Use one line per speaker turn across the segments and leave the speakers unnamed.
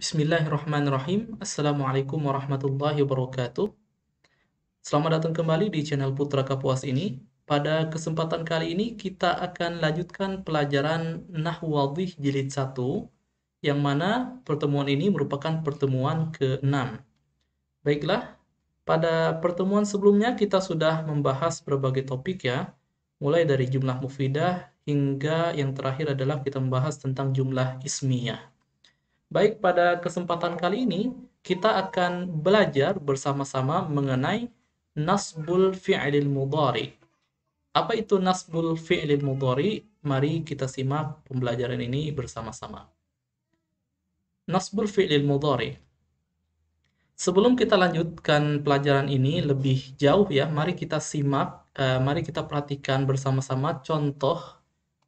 Bismillahirrahmanirrahim. Assalamualaikum warahmatullahi wabarakatuh. Selamat datang kembali di channel Putra Kapuas ini. Pada kesempatan kali ini kita akan lanjutkan pelajaran Nahwu Wadhih jilid 1, yang mana pertemuan ini merupakan pertemuan ke-6. Baiklah, pada pertemuan sebelumnya kita sudah membahas berbagai topik ya, mulai dari jumlah mufidah hingga yang terakhir adalah kita membahas tentang jumlah ismiyah. Baik, pada kesempatan kali ini kita akan belajar bersama-sama mengenai nasbul fi'lil mudhari. Apa itu nasbul fi'lil mudhari? Mari kita simak pembelajaran ini bersama-sama. Nasbul fi'lil mudhari. Sebelum kita lanjutkan pelajaran ini lebih jauh ya, mari kita simak, mari kita perhatikan bersama-sama contoh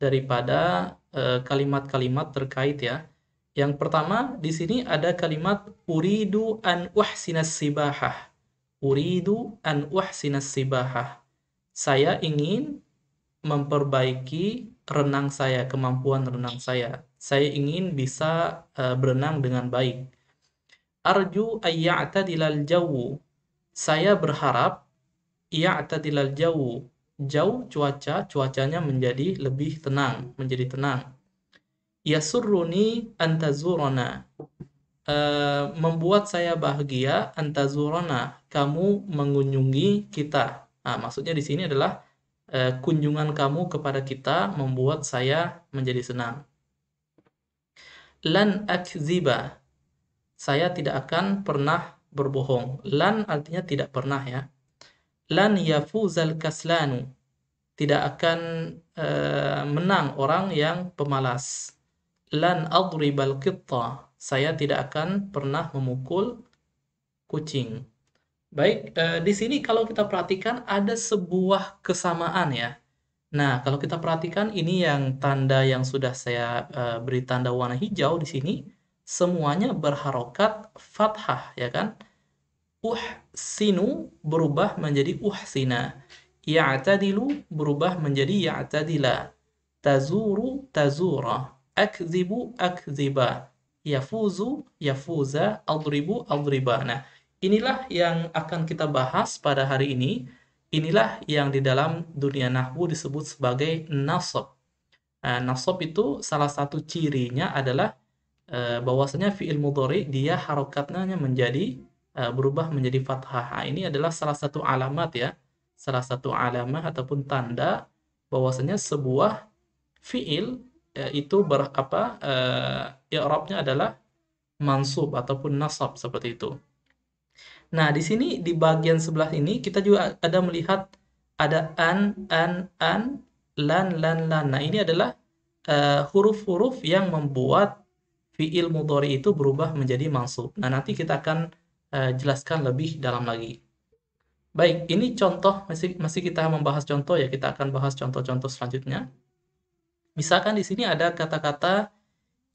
daripada kalimat-kalimat terkait ya. Yang pertama, di sini ada kalimat uridu an uhsinas sibahah. Uridu an uhsinas sibahah. Saya ingin memperbaiki renang saya, kemampuan renang saya. Saya ingin bisa berenang dengan baik. Arju ayya'tadilal jawu. Saya berharap ya'tadilal jawu. Jauh cuacanya menjadi lebih tenang, menjadi tenang. Yasurruni antazurana. Membuat saya bahagia antazurana, kamu mengunjungi kita. Nah, maksudnya di sini adalah kunjungan kamu kepada kita membuat saya menjadi senang. Lan akziba, saya tidak akan pernah berbohong. Lan artinya tidak pernah ya. Lan yafuzal kaslanu, tidak akan menang orang yang pemalas. Lan adribal qitta, saya tidak akan pernah memukul kucing. Baik, di sini kalau kita perhatikan ada sebuah kesamaan ya. Nah, kalau kita perhatikan ini yang tanda yang sudah saya beri tanda warna hijau di sini, semuanya berharokat fathah ya kan? Uhsinu berubah menjadi uhsina. Ya'tadilu berubah menjadi ya'tadila. Tazuru tazura. Akzibu akziba, yafuzu yafuza, adribu adriba. Nah, inilah yang akan kita bahas pada hari ini. Inilah yang di dalam dunia nahwu disebut sebagai nasab. Nasab itu salah satu cirinya adalah bahwasanya fi'il mudhari dia harokatnya menjadi berubah menjadi fathah. Nah, ini adalah salah satu alamat ya. Salah satu alamat ataupun tanda bahwasanya sebuah fi'il itu i'rabnya adalah mansub ataupun nasab seperti itu. Nah, di sini di bagian sebelah ini kita juga ada melihat ada an, lan. Nah, ini adalah huruf-huruf yang membuat fi'il mudhari itu berubah menjadi mansub. Nah, nanti kita akan jelaskan lebih dalam lagi. Baik, ini contoh, masih kita membahas contoh ya, kita akan bahas contoh-contoh selanjutnya. Misalkan di sini ada kata-kata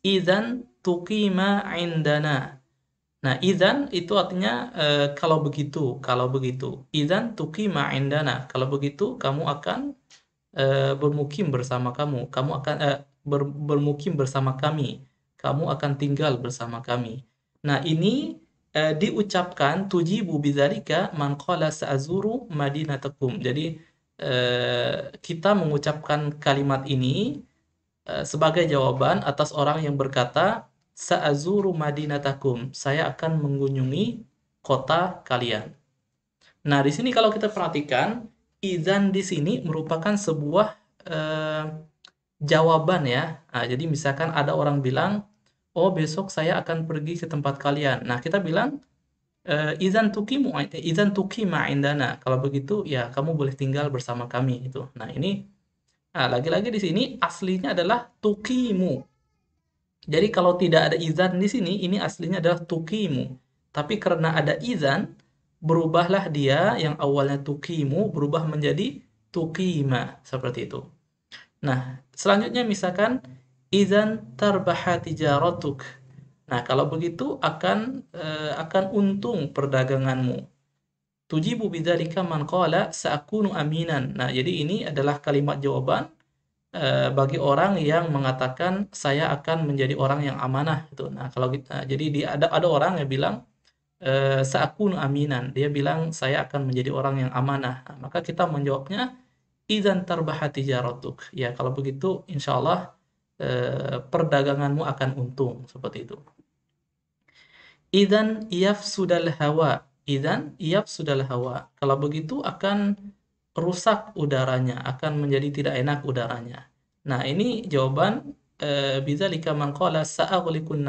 idzan tuqima indana. Nah, idzan itu artinya kalau begitu. Idzan tuqima indana. Kalau begitu kamu akan bermukim bersama kamu. Kamu akan bermukim bersama kami. Kamu akan tinggal bersama kami. Nah, ini diucapkan tujibu bidzalika man qala sa'azuru madinatakum. Jadi kita mengucapkan kalimat ini sebagai jawaban atas orang yang berkata sa'azuru madinatakum, saya akan mengunjungi kota kalian. Nah, di sini kalau kita perhatikan, idzan di sini merupakan sebuah jawaban ya. Nah, jadi misalkan ada orang bilang, "Oh, besok saya akan pergi ke tempat kalian." Nah, kita bilang idzan tuqima indana. Kalau begitu ya kamu boleh tinggal bersama kami itu. Nah, ini lagi-lagi di sini aslinya adalah tuqimu. Jadi kalau tidak ada izan di sini, ini aslinya adalah tuqimu. Tapi karena ada izan, berubahlah dia yang awalnya tuqimu berubah menjadi tuqima seperti itu. Nah, selanjutnya misalkan izan tarbaha tijaratuk. Nah, kalau begitu akan untung perdaganganmu. Tujibu bidzalika man qala sa'akunu aminan. Nah, jadi ini adalah kalimat jawaban bagi orang yang mengatakan saya akan menjadi orang yang amanah gitu. Nah, kalau kita, jadi ada orang yang bilang sa'akunu aminan. Dia bilang saya akan menjadi orang yang amanah. Nah, maka kita menjawabnya idzan tarbaha tijaratuk. Ya, kalau begitu insyaallah perdaganganmu akan untung seperti itu. Idzan yafsudal hawa. Idzan yafsudal hawa. Kalau begitu akan rusak udaranya, akan menjadi tidak enak udaranya. Nah, ini jawaban bidzalika man qala sa'ughliqun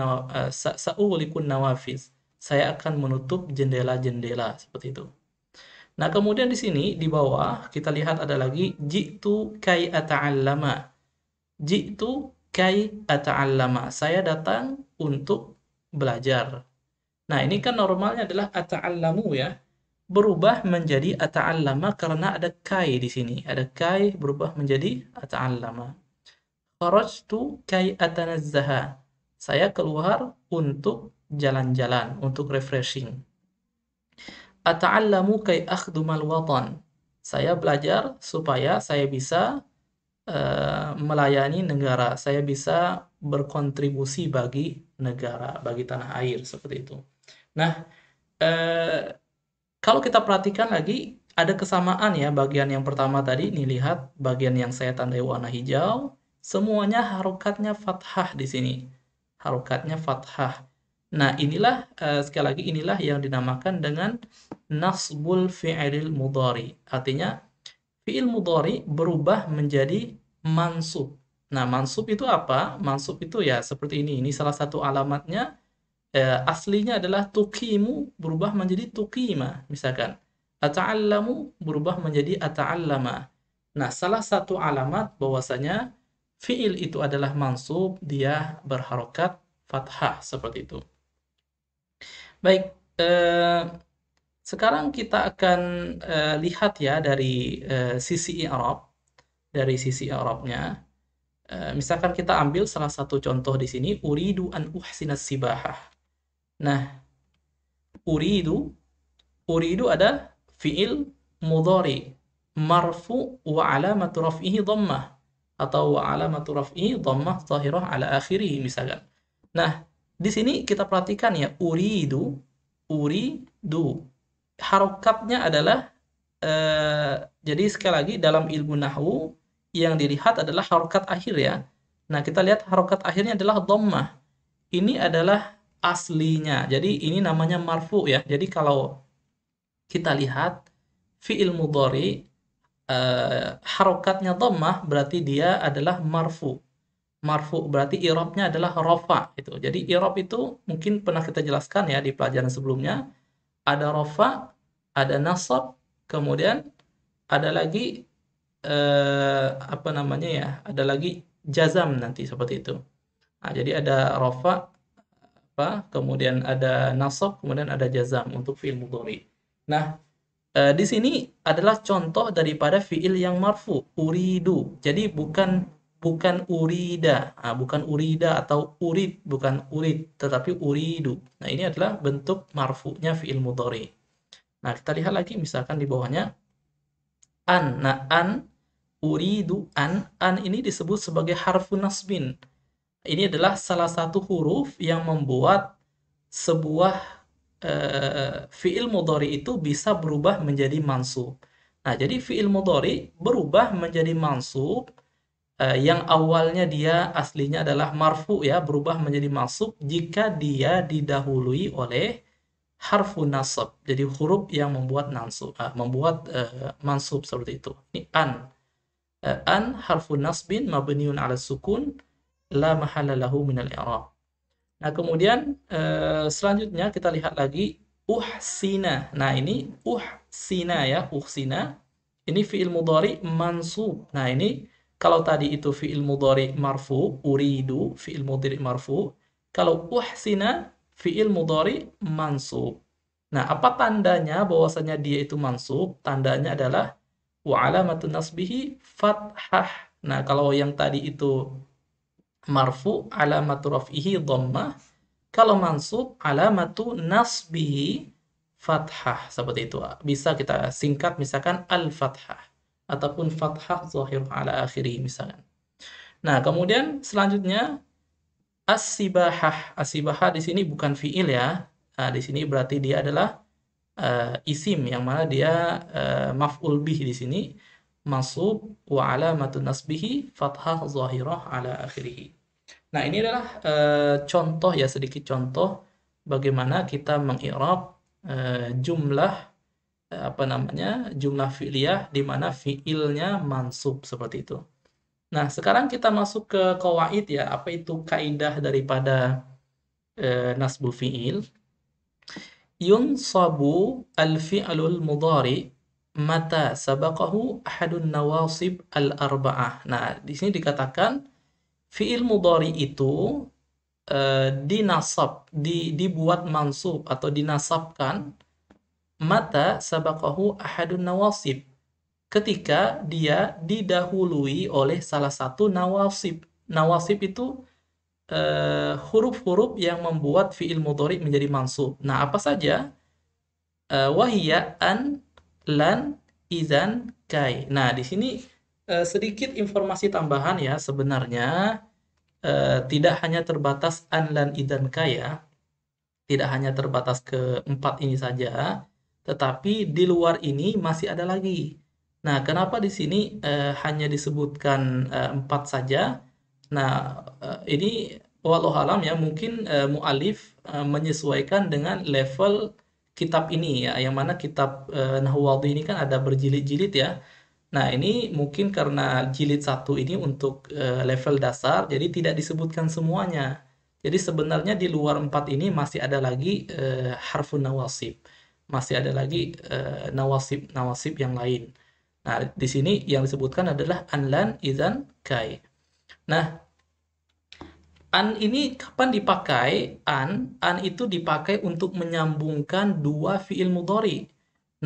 nawafiz. Saya akan menutup jendela-jendela seperti itu. Nah, kemudian di sini di bawah kita lihat ada lagi jitu kai ata'allama. Jitu kai ata'allama. Saya datang untuk belajar. Nah, ini kan normalnya adalah ata'allamu ya. Berubah menjadi ata'allama karena ada kai di sini. Ada kai berubah menjadi ata'allama. Kharajtu kai atanazzaha. Saya keluar untuk jalan-jalan, untuk refreshing. Ata'allamu kai akhdumal watan. Saya belajar supaya saya bisa melayani negara. Saya bisa berkontribusi bagi negara, bagi tanah air seperti itu. Nah, kalau kita perhatikan lagi ada kesamaan ya bagian yang pertama tadi. Nih lihat bagian yang saya tandai warna hijau, semuanya harokatnya fathah di sini. Harokatnya fathah. Nah, inilah sekali lagi inilah yang dinamakan dengan nasbul fi'il mudhari. Artinya fi'il mudhari berubah menjadi mansub. Nah, mansub itu apa? Mansub itu ya seperti ini. Ini salah satu alamatnya. Aslinya adalah tuqimu berubah menjadi tuqima. Misalkan ata'allamu berubah menjadi ata'allama. Nah, salah satu alamat bahwasanya fi'il itu adalah mansub, dia berharokat fathah seperti itu. Baik, sekarang kita akan lihat ya dari sisi i'rab, dari sisi i'rabnya. Misalkan kita ambil salah satu contoh di sini, uridu an uhsinas sibahah. Nah, uridu ada fi'il mudhari marfu wa alamatu raf'ihi dhammah atau wa alamatu raf'ihi dhammah zahirah ala akhirih misalkan. Nah, di sini kita perhatikan ya, uridu harokatnya adalah jadi sekali lagi dalam ilmu nahwu yang dilihat adalah harokat akhir ya. Nah, kita lihat harokat akhirnya adalah dhammah. Ini adalah aslinya. Jadi ini namanya marfu ya. Jadi kalau kita lihat fi'il mudhari harokatnya dhammah berarti dia adalah marfu. Marfu berarti i'rabnya adalah rafa itu. Jadi i'rab itu mungkin pernah kita jelaskan ya di pelajaran sebelumnya. Ada rafa, ada nasab, kemudian ada lagi apa namanya ya? Ada lagi jazam nanti seperti itu. Nah, jadi ada rafa kemudian ada nasab, kemudian ada jazam untuk fi'il mudhari. Nah, di sini adalah contoh daripada fi'il yang marfu, uridu. Jadi bukan urida, bukan urida atau urid, bukan urid, tetapi uridu. Nah, ini adalah bentuk marfu'nya fi'il mudhari. Nah, kita lihat lagi misalkan di bawahnya an. Nah, uridu an ini disebut sebagai harfu nasbin. Ini adalah salah satu huruf yang membuat sebuah fi'il mudhari itu bisa berubah menjadi mansub. Nah, jadi fi'il mudhari berubah menjadi mansub yang awalnya dia aslinya adalah marfu ya, berubah menjadi mansub jika dia didahului oleh harfu nasab. Jadi huruf yang membuat mansub seperti itu. Ini an. An harfu nasbin mabniun 'ala sukun la mahalla lahu minal i'rab. Nah, kemudian selanjutnya kita lihat lagi uhsina. Nah, ini uhsina ya, uhsina. Ini fi'il mudhari mansub. Nah, ini kalau tadi itu fi'il mudhari marfu, uridu fi'il mudhari marfu. Kalau uhsina fi'il mudhari mansub. Nah, apa tandanya bahwasanya dia itu mansub? Tandanya adalah wa alamatun nasbihi fathah. Nah, kalau yang tadi itu marfu alamatu raf'ihi dhammah, kalau mansub alamatu nasbihi fathah, seperti itu. Bisa kita singkat misalkan al-fathah ataupun fathah zahir ala akhiri misalkan. Nah, kemudian selanjutnya as-sibahah. As-sibahah di sini bukan fiil ya. Nah, di sini berarti dia adalah isim yang mana dia maf'ul bih di sini mansub wa alamatun nasbihi fathah zahirah ala akhirih. Nah, ini adalah contoh ya, sedikit contoh bagaimana kita mengi'rab jumlah apa namanya? Jumlah fi'liyah di mana fi'ilnya mansub seperti itu. Nah, sekarang kita masuk ke qawaid ya. Apa itu kaidah daripada nasbul fi'il? Yunsabu al-fi'lul mudhari mata sabaqahu ahadun nawasib al-arba'ah. Nah, di sini dikatakan fi'il mudhari itu dibuat mansub atau dinasabkan mata sabaqahu ahadun nawasib ketika dia didahului oleh salah satu nawasib. Nawasib itu huruf-huruf yang membuat fi'il mudhari menjadi mansub. Nah, apa saja? Wahia, an, lan, izan, kai. Nah, di sini sedikit informasi tambahan ya, sebenarnya tidak hanya terbatas an, lan, izan, kai ya. Tidak hanya terbatas ke 4 ini saja, tetapi di luar ini masih ada lagi. Nah, kenapa di sini hanya disebutkan 4 saja? Nah, ini walau alam ya, mungkin mu'alif menyesuaikan dengan level kitab ini ya, yang mana kitab Nahwu Wadhih ini kan ada berjilid-jilid ya. Nah, ini mungkin karena jilid 1 ini untuk level dasar, jadi tidak disebutkan semuanya. Jadi sebenarnya di luar 4 ini masih ada lagi harfun nawasib. Masih ada lagi nawasib yang lain. Nah, di sini yang disebutkan adalah anlan, izan, kai. Nah, an ini kapan dipakai? An itu dipakai untuk menyambungkan dua fiil mudhari.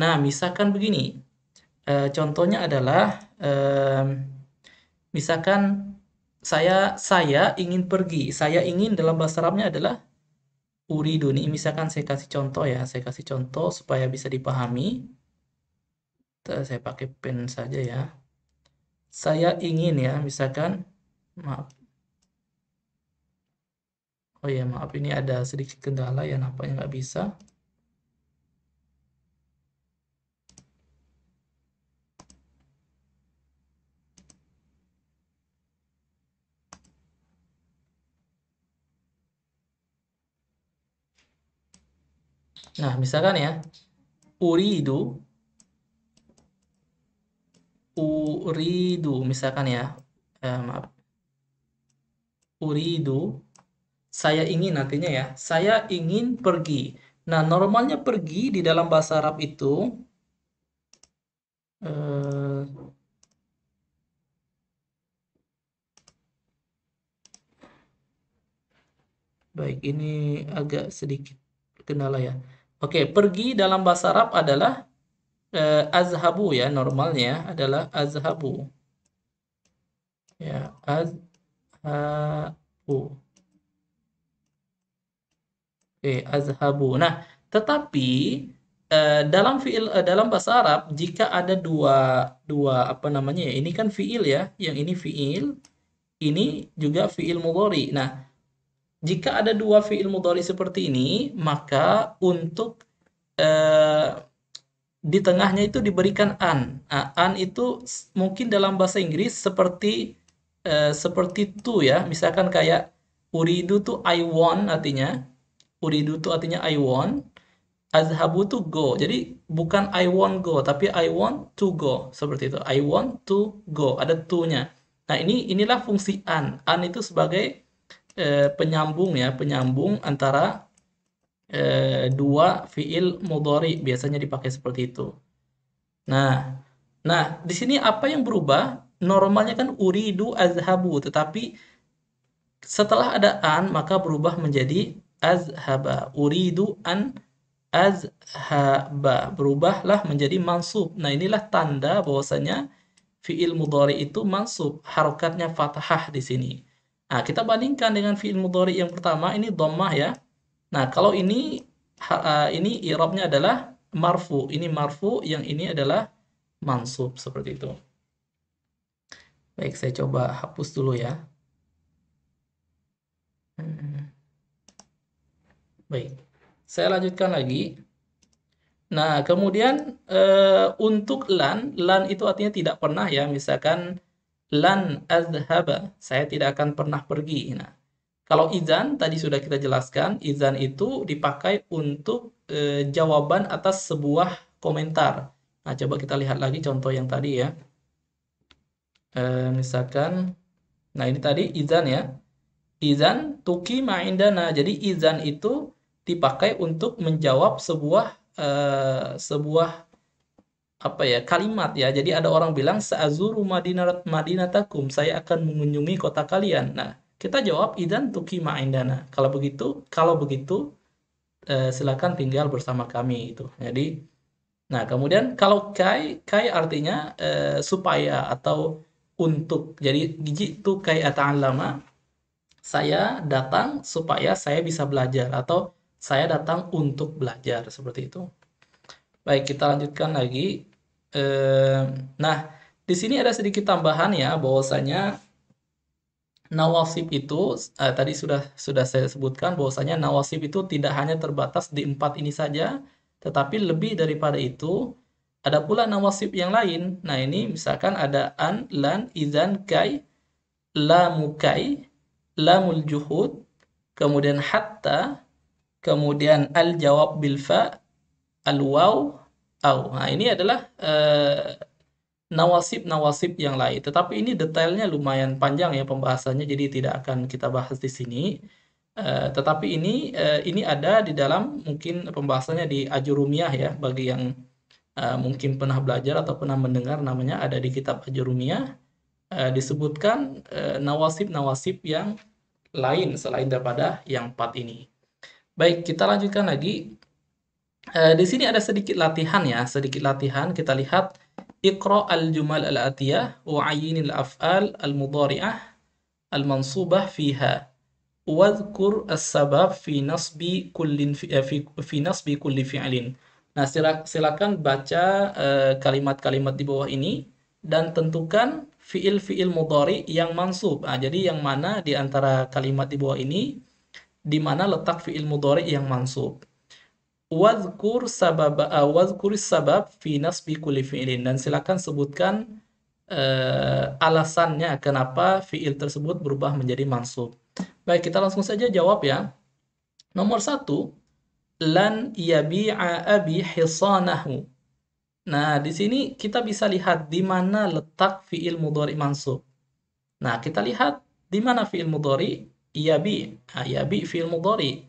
Nah, misalkan begini. Contohnya adalah misalkan saya ingin pergi. Saya ingin dalam bahasa Arabnya adalah uridu. Nih, misalkan saya kasih contoh ya. Saya kasih contoh supaya bisa dipahami. Saya pakai pen saja ya. Saya ingin ya, misalkan, maaf. Oh ya, maaf, ini ada sedikit kendala ya, nampaknya nggak bisa. Nah, misalkan ya, uridu, misalkan ya, maaf, uridu, saya ingin artinya ya, saya ingin pergi. Nah, normalnya pergi di dalam bahasa Arab itu eh, baik, ini agak sedikit kendala ya. Oke, pergi dalam bahasa Arab adalah azhabu ya, normalnya adalah azhabu. Ya, azhabu. Oke, azhabu. Nah, tetapi dalam bahasa Arab jika ada dua dua apa namanya ya? Ini kan fiil ya, yang ini fiil, ini juga fiil mudhari. Nah, jika ada dua fiil mudhari seperti ini, maka untuk eh, di tengahnya itu diberikan an. Nah, an itu mungkin dalam bahasa Inggris seperti to ya. Misalkan kayak uridu tuh I want artinya. Uridu tuh artinya I want. Azhabu tuh go. Jadi bukan I want go, tapi I want to go. Seperti itu. I want to go. Ada to-nya. Nah, inilah fungsi an. An itu sebagai penyambung ya, penyambung antara dua fiil mudhari, biasanya dipakai seperti itu. Nah, di sini apa yang berubah? Normalnya kan uridu azhabu, tetapi setelah ada an maka berubah menjadi azhaba. Uridu an azhaba, berubahlah menjadi mansub. Nah, inilah tanda bahwasanya fiil mudhari itu mansub, harokatnya fathah di sini. Nah, kita bandingkan dengan fiil mudhari yang pertama, ini dhammah ya. Nah, kalau ini i'rabnya adalah marfu. Ini marfu, yang ini adalah mansub seperti itu. Baik, saya coba hapus dulu ya. Baik, saya lanjutkan lagi. Nah, kemudian untuk lan itu artinya tidak pernah ya. Misalkan lan azhaba, saya tidak akan pernah pergi. Nah, kalau izan tadi sudah kita jelaskan, izan itu dipakai untuk jawaban atas sebuah komentar. Nah, coba kita lihat lagi contoh yang tadi ya. Misalkan, nah ini tadi izan ya. Izan tuqima indana. Jadi izan itu dipakai untuk menjawab sebuah apa ya kalimat ya. Jadi ada orang bilang sa'azuru madinatakum, saya akan mengunjungi kota kalian. Nah, kita jawab idzan tuqima indana. Kalau begitu silakan tinggal bersama kami itu. Jadi nah, kemudian kalau kai artinya supaya atau untuk. Jadi jitu kai ata'allama, saya datang supaya saya bisa belajar atau saya datang untuk belajar seperti itu. Baik, kita lanjutkan lagi. Eh, nah, di sini ada sedikit tambahan ya, bahwasanya nawasib itu tadi sudah saya sebutkan bahwasanya nawasib itu tidak hanya terbatas di empat ini saja, tetapi lebih daripada itu ada pula nawasib yang lain. Nah, ini misalkan ada an, lan, izan, kai, lamukai, lamul juhud, kemudian hatta, kemudian al jawab bil fa, al waw, au. Nah, ini adalah nawasib-nawasib yang lain. Tetapi ini detailnya lumayan panjang ya pembahasannya, jadi tidak akan kita bahas di sini. Tetapi ini ada di dalam mungkin pembahasannya di Ajurumiyah ya, bagi yang mungkin pernah belajar atau pernah mendengar, namanya ada di kitab Ajurumiyah. Disebutkan nawasib-nawasib yang lain selain daripada yang empat ini. Baik, kita lanjutkan lagi. Di sini ada sedikit latihan ya, sedikit latihan. Kita lihat Iqra al-jumal al-atiyah wa ayyinil af'al al-mudhari'ah al-mansubah fiha. Wadhkur as-sabab fi nasbi kullin fi nasbi kulli fi'lin. Nah, silakan baca kalimat-kalimat di bawah ini dan tentukan fiil-fiil mudhari yang mansub. Nah, jadi yang mana di antara kalimat di bawah ini di mana letak fiil mudhari yang mansub. Wadhkuris sabab fi nasbi kulli fi'lin, dan silakan sebutkan alasannya kenapa fiil tersebut berubah menjadi mansub. Baik, kita langsung saja jawab ya. Nomor 1, lan yabi'a abi hisanahu. Nah, di sini kita bisa lihat di mana letak fiil mudhari mansub. Nah, kita lihat di mana fiil mudhari yabi. Nah, yabi fiil mudhari.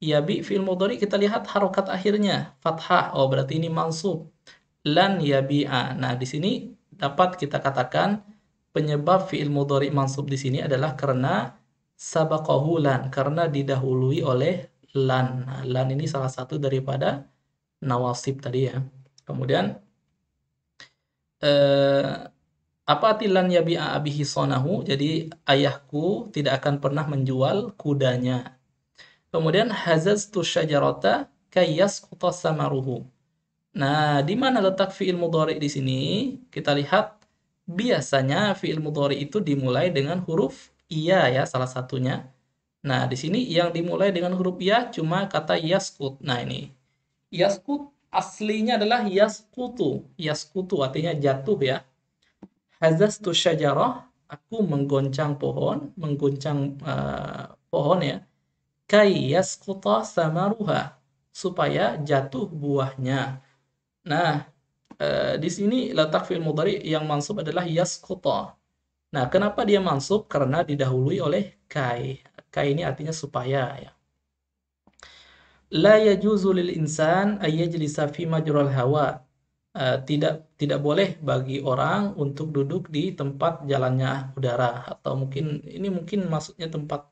Yabi fi'il mudhari kita lihat harokat akhirnya fathah. Oh, berarti ini mansub. Lan yabi'a. Nah, di sini dapat kita katakan penyebab fi'il mudhari mansub di sini adalah karena sabaqahu lan, karena didahului oleh lan. Nah, lan ini salah satu daripada nawasib tadi ya. Kemudian apa arti lan yabi'a abihi sonahu? Jadi ayahku tidak akan pernah menjual kudanya. Kemudian hazaztu syajarata kayyasquta samaruhu. Nah, di mana letak fiil mudhari di sini? Kita lihat biasanya fiil mudhari itu dimulai dengan huruf iya ya, salah satunya. Nah, di sini yang dimulai dengan huruf iya cuma kata yaskut. Nah, ini yaskut aslinya adalah yaskutu. Yaskutu artinya jatuh ya. Hazaztu syajarah, aku menggoncang pohon, menggoncang pohon ya. Kai yasquta samaruha, supaya jatuh buahnya. Nah, di sini letak fi'il mudhari yang mansub adalah yasquta. Nah, kenapa dia mansub? Karena didahului oleh kai. Kai ini artinya supaya ya. La yajuzu lil insan ay yajlisa fi majral hawa. Tidak boleh bagi orang untuk duduk di tempat jalannya udara, atau mungkin maksudnya tempat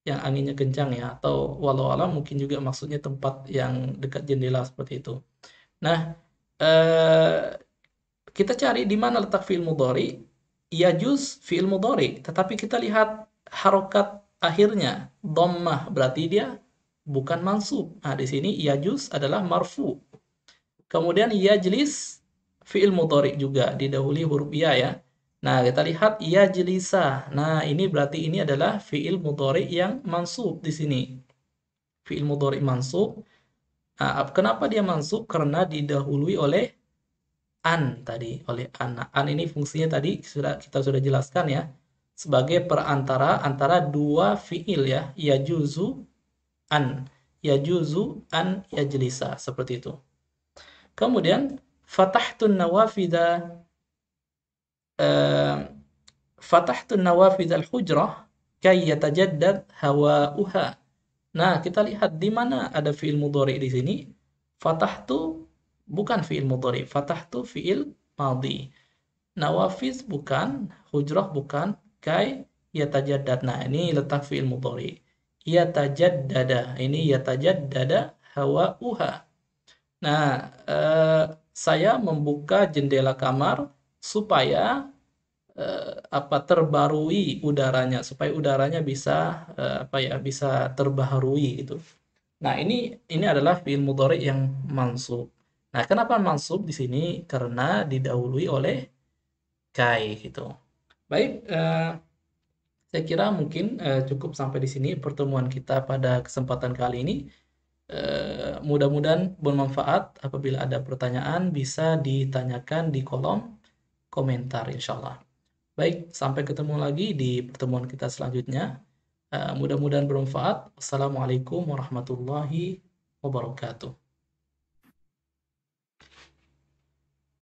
yang anginnya kencang ya, atau walau alam mungkin juga maksudnya tempat yang dekat jendela seperti itu. Nah, kita cari di mana letak fi'il mudhari. Yajuz fi'il mudhari, tetapi kita lihat harokat akhirnya dhammah, berarti dia bukan mansub. Nah, di sini yajuz adalah marfu. Kemudian yajlis fi'il mudhari juga didahului huruf ya ya. Nah, kita lihat yajlisa. Nah, ini berarti ini adalah fiil mudhari yang mansub di sini. Fiil mudhari mansub. Nah, kenapa dia mansub? Karena didahului oleh an tadi, oleh an. Nah, an ini fungsinya tadi kita sudah jelaskan ya, sebagai perantara antara dua fiil ya, yajuzu an, yajuzu an yajlisa, seperti itu. Kemudian fatahtun nawafida, eh, fatahtun nawafidal hujrah kay yatajaddad hawa'uha. Nah, kita lihat di mana ada fiil mudhari di sini. Fatahtu bukan fiil mudhari, fatahtu fiil madhi. Nawafiz bukan, hujrah bukan, kai yatajaddad. Nah, ini letak fiil mudhari. Yatajaddada, ini yatajaddada hawa'uha. Nah, saya membuka jendela kamar supaya terbarui udaranya, supaya udaranya bisa bisa terbaharui gitu. Nah, ini adalah fiil mudhari yang mansub. Nah, kenapa mansub di sini? Karena didahului oleh kai gitu. Baik, saya kira mungkin cukup sampai di sini pertemuan kita pada kesempatan kali ini. Mudah-mudahan bermanfaat. Apabila ada pertanyaan bisa ditanyakan di kolom komentar insyaallah. Baik, sampai ketemu lagi di pertemuan kita selanjutnya. Mudah-mudahan bermanfaat. Wassalamualaikum warahmatullahi wabarakatuh.